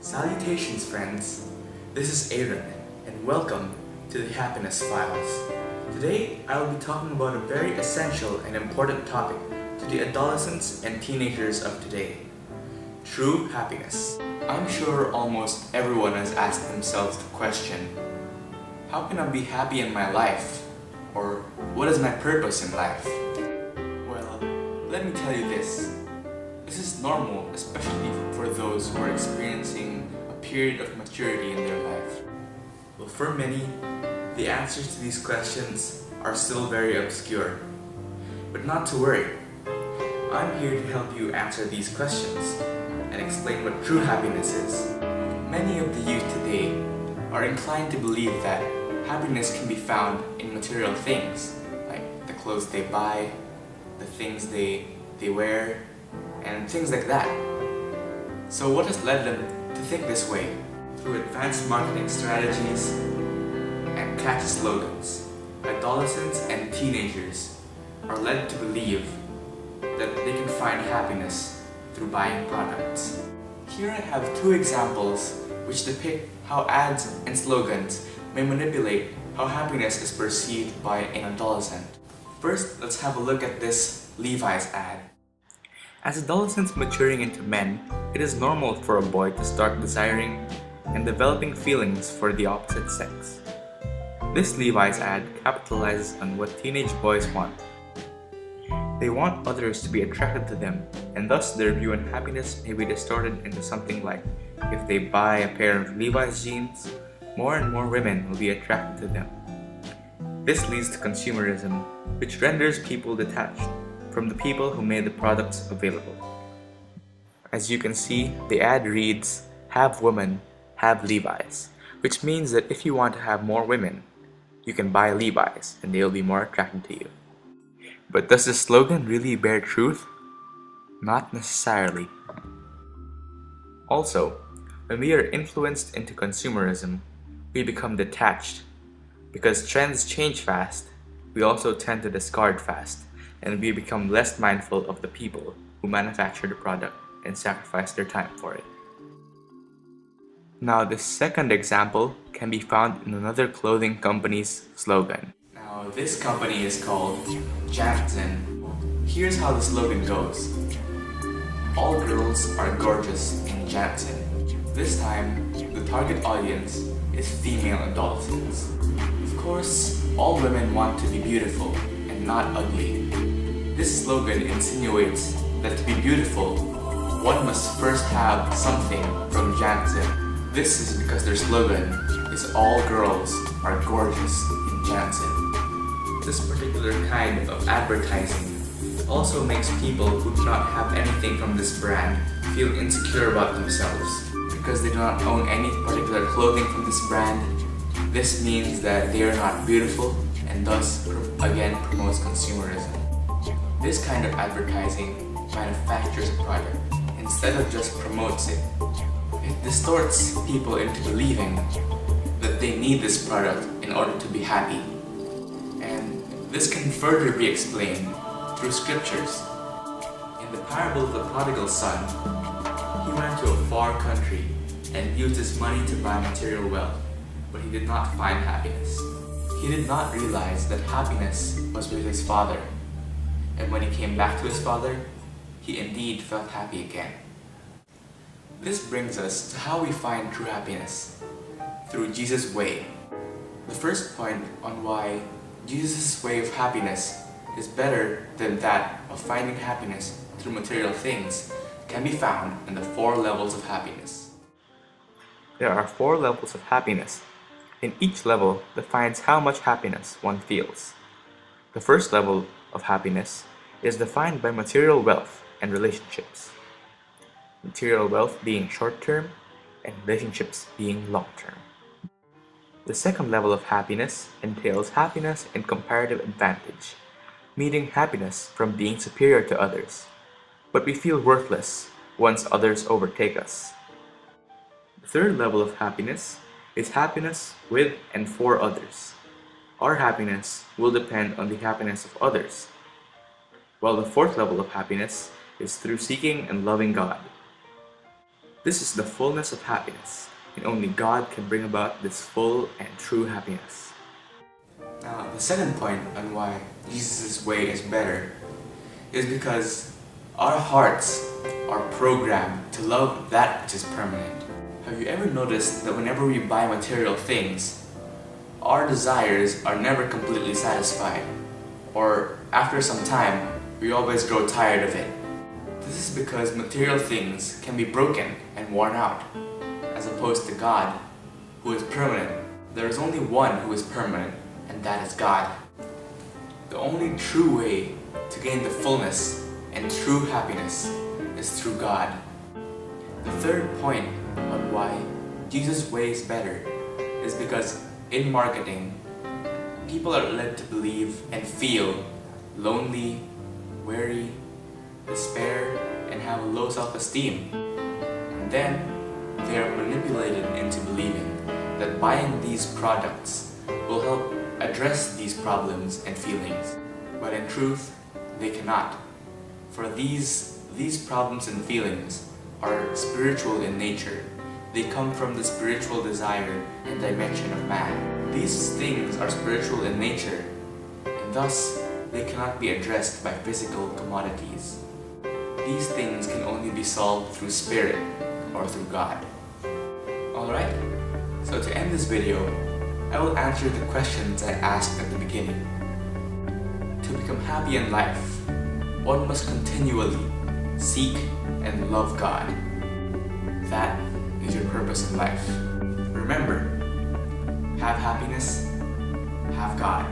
Salutations, friends! This is Aaron, and welcome to the Happiness Files. Today, I will be talking about a very essential and important topic to the adolescents and teenagers of today: true happiness. I'm sure almost everyone has asked themselves the question, how can I be happy in my life? Or what is my purpose in life? Well, let me tell you this. This is normal, especially for those who are experiencing a period of maturity in their life. Well, for many, the answers to these questions are still very obscure. But not to worry. I'm here to help you answer these questions and explain what true happiness is. Many of the youth today are inclined to believe that happiness can be found in material things, like the clothes they buy, the things they wear, and things like that. So what has led them to think this way? Through advanced marketing strategies and catchy slogans, adolescents and teenagers are led to believe that they can find happiness through buying products. Here I have two examples which depict how ads and slogans may manipulate how happiness is perceived by an adolescent. First, let's have a look at this Levi's ad. As adolescents maturing into men, it is normal for a boy to start desiring and developing feelings for the opposite sex. This Levi's ad capitalizes on what teenage boys want. They want others to be attracted to them, and thus their view on happiness may be distorted into something like, if they buy a pair of Levi's jeans, more and more women will be attracted to them. This leads to consumerism, which renders people detached from the people who made the products available. As you can see, the ad reads, "Have women, have Levi's," which means that if you want to have more women, you can buy Levi's and they'll be more attracted to you. But does the slogan really bear truth? Not necessarily. Also, when we are influenced into consumerism, we become detached. Because trends change fast, we also tend to discard fast, and we become less mindful of the people who manufacture the product and sacrifice their time for it. Now, the second example can be found in another clothing company's slogan. Now, this company is called Jantzen. Here's how the slogan goes. All girls are gorgeous in Jantzen. This time, the target audience is female adolescents. Of course, all women want to be beautiful and not ugly. This slogan insinuates that to be beautiful, one must first have something from Jantzen. This is because their slogan is all girls are gorgeous in Jantzen. This particular kind of advertising also makes people who do not have anything from this brand feel insecure about themselves. Because they do not own any particular clothing from this brand, this means that they are not beautiful and thus again promotes consumerism. This kind of advertising manufactures a product instead of just promotes it. It distorts people into believing that they need this product in order to be happy. And this can further be explained through scriptures. In the parable of the prodigal son, he went to a far country and used his money to buy material wealth, but he did not find happiness. He did not realize that happiness was with his father. And when he came back to his father, he indeed felt happy again. This brings us to how we find true happiness, through Jesus' way. The first point on why Jesus' way of happiness is better than that of finding happiness through material things can be found in the 4 levels of happiness. There are 4 levels of happiness, and each level defines how much happiness one feels. The first level of happiness is defined by material wealth and relationships. Material wealth being short-term and relationships being long-term. The second level of happiness entails happiness in comparative advantage, meaning happiness from being superior to others, but we feel worthless once others overtake us. The third level of happiness is happiness with and for others. Our happiness will depend on the happiness of others, while the fourth level of happiness is through seeking and loving God. This is the fullness of happiness, and only God can bring about this full and true happiness. Now, the second point on why Jesus' way is better is because our hearts are programmed to love that which is permanent. Have you ever noticed that whenever we buy material things, our desires are never completely satisfied, or after some time, we always grow tired of it? This is because material things can be broken and worn out, as opposed to God, who is permanent. There is only one who is permanent, and that is God. The only true way to gain the fullness and true happiness is through God. The third point on why Jesus' way is better is because in marketing, people are led to believe and feel lonely, weary, despair, and have a low self-esteem. And then they are manipulated into believing that buying these products will help address these problems and feelings. But in truth, they cannot. For these problems and feelings are spiritual in nature. They come from the spiritual desire and dimension of man. These things are spiritual in nature, and thus they cannot be addressed by physical commodities. These things can only be solved through spirit or through God. Alright, so to end this video, I will answer the questions I asked at the beginning. To become happy in life, one must continually seek and love God. That is your purpose in life. Remember, have happiness, have God.